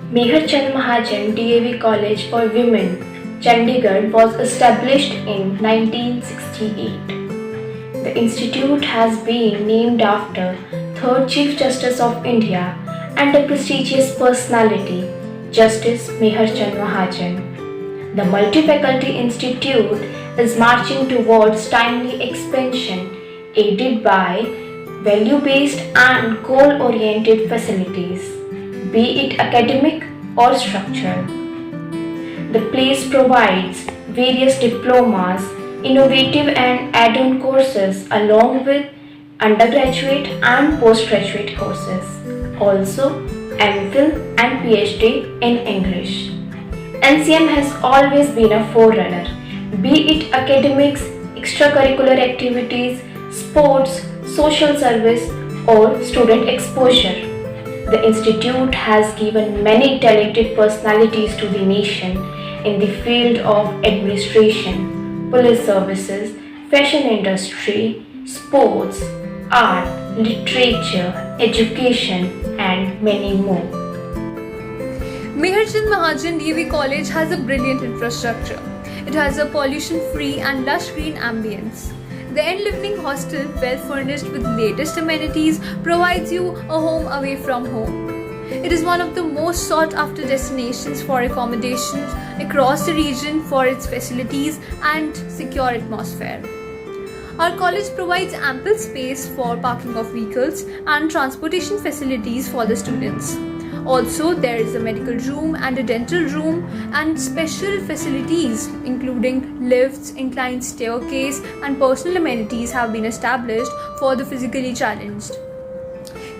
Meher Chand Mahajan DAV College for Women, Chandigarh was established in 1968. The institute has been named after 3rd Chief Justice of India and a prestigious personality, Justice Meher Chand Mahajan. The Multi-Faculty Institute is marching towards timely expansion aided by value-based and goal-oriented facilities, be it academic or structural. The place provides various diplomas, innovative and add-on courses along with undergraduate and postgraduate courses, also MPhil and PhD in English. NCM has always been a forerunner, be it academics, extracurricular activities, sports, social service, or student exposure. The institute has given many talented personalities to the nation in the field of administration, police services, fashion industry, sports, art, literature, education, and many more. Meher Chand Mahajan DAV College has a brilliant infrastructure. It has a pollution-free and lush green ambience. The End Living Hostel, well furnished with latest amenities, provides you a home away from home. It is one of the most sought-after destinations for accommodations across the region for its facilities and secure atmosphere. Our college provides ample space for parking of vehicles and transportation facilities for the students. Also, there is a medical room and a dental room and special facilities including lifts, inclined staircase and personal amenities have been established for the physically challenged.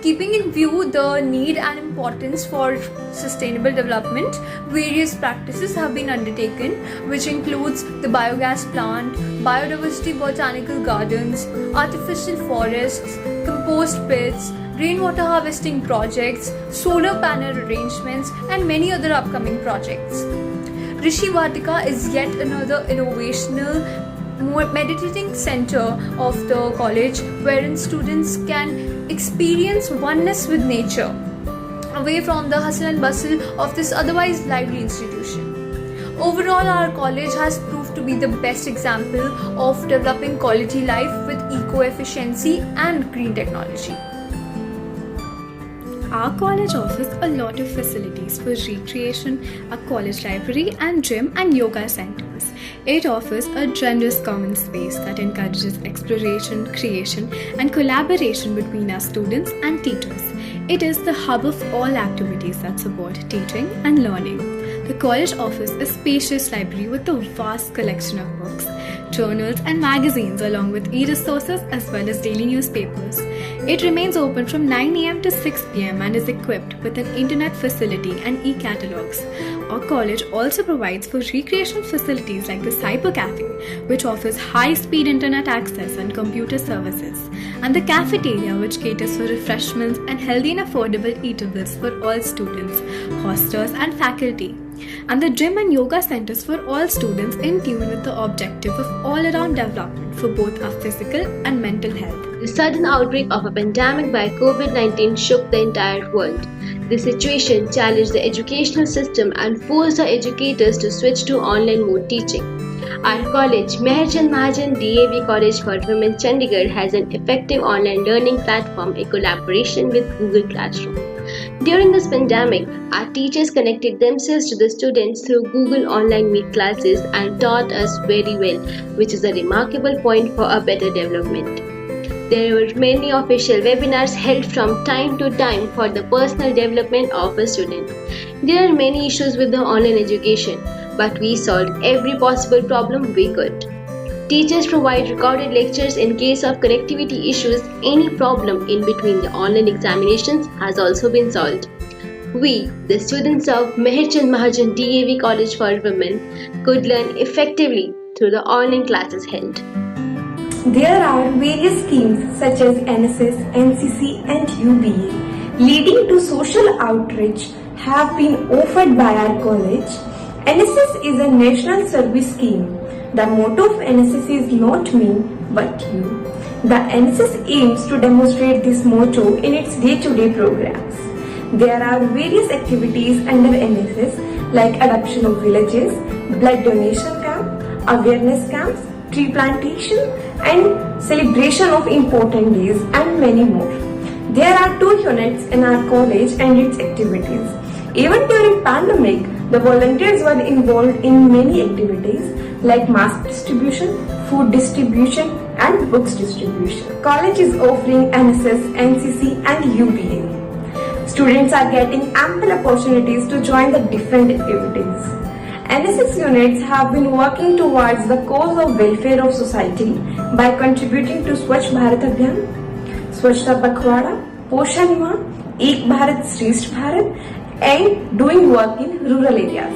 Keeping in view the need and importance for sustainable development, various practices have been undertaken, which includes the biogas plant, biodiversity botanical gardens, artificial forests, compost pits, rainwater harvesting projects, solar panel arrangements, and many other upcoming projects. Rishi Vatika is yet another innovational meditating center of the college wherein students can experience oneness with nature away from the hustle and bustle of this otherwise lively institution. Overall, our college has proved to be the best example of developing quality life with eco-efficiency and green technology. Our college offers a lot of facilities for recreation, a college library and gym and yoga centers. It offers a generous common space that encourages exploration, creation and collaboration between our students and teachers. It is the hub of all activities that support teaching and learning. The college offers a spacious library with a vast collection of books, journals and magazines along with e-resources as well as daily newspapers. It remains open from 9 am to 6 pm and is equipped with an internet facility and e-catalogs. Our college also provides for recreational facilities like the Cyber Cafe, which offers high-speed internet access and computer services, and the cafeteria, which caters for refreshments and healthy and affordable eatables for all students, hostels and faculty, and the gym and yoga centers for all students in tune with the objective of all-around development for both our physical and mental health. The sudden outbreak of a pandemic by COVID-19 shook the entire world. This situation challenged the educational system and forced our educators to switch to online mode teaching. Our college, Meher Chand Mahajan DAV College for Women, Chandigarh, has an effective online learning platform in collaboration with Google Classroom. During this pandemic, our teachers connected themselves to the students through Google Online Meet classes and taught us very well, which is a remarkable point for a better development. There were many official webinars held from time to time for the personal development of a student. There are many issues with the online education, but we solved every possible problem we could. Teachers provide recorded lectures in case of connectivity issues. Any problem in between the online examinations has also been solved. We, the students of Meher Chand Mahajan DAV College for Women, could learn effectively through the online classes held. There are various schemes such as NSS, NCC and UBA leading to social outreach have been offered by our college. NSS is a national service scheme. The motto of NSS is not me but you. The NSS aims to demonstrate this motto in its day-to-day programs. There are various activities under NSS like adoption of villages, blood donation camp, awareness camps, tree plantation and celebration of important days and many more. There are 2 units in our college and its activities. Even during pandemic, the volunteers were involved in many activities like mask distribution, food distribution and books distribution. College is offering NSS, NCC and UBA. Students are getting ample opportunities to join the different activities. NSS units have been working towards the cause of welfare of society by contributing to Swachh Bharat Abhiyan, Swachhta Pakhwada, Poshan Ma, Ek Bharat Shresth Bharat and doing work in rural areas.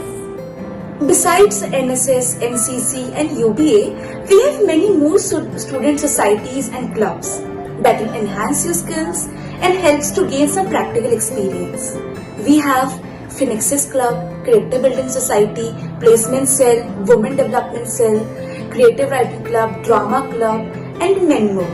Besides NSS, NCC and UBA, we have many more student societies and clubs that will enhance your skills and helps to gain some practical experience. We have Phoenixes Club, Character Building Society, Placement Cell, Women Development Cell, Creative Writing Club, Drama Club and many more.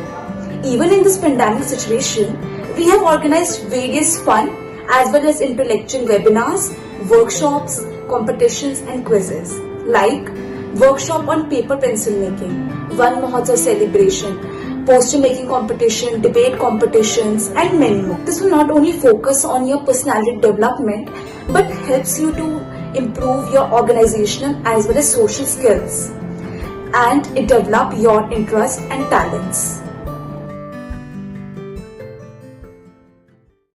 Even in this pandemic situation, we have organized various fun as well as intellectual webinars, workshops, competitions and quizzes like workshop on paper pencil making, Van Mahotsav celebration, poster making competition, debate competitions and many more. This will not only focus on your personality development but helps you to improve your organizational as well as social skills and it develop your interests and talents.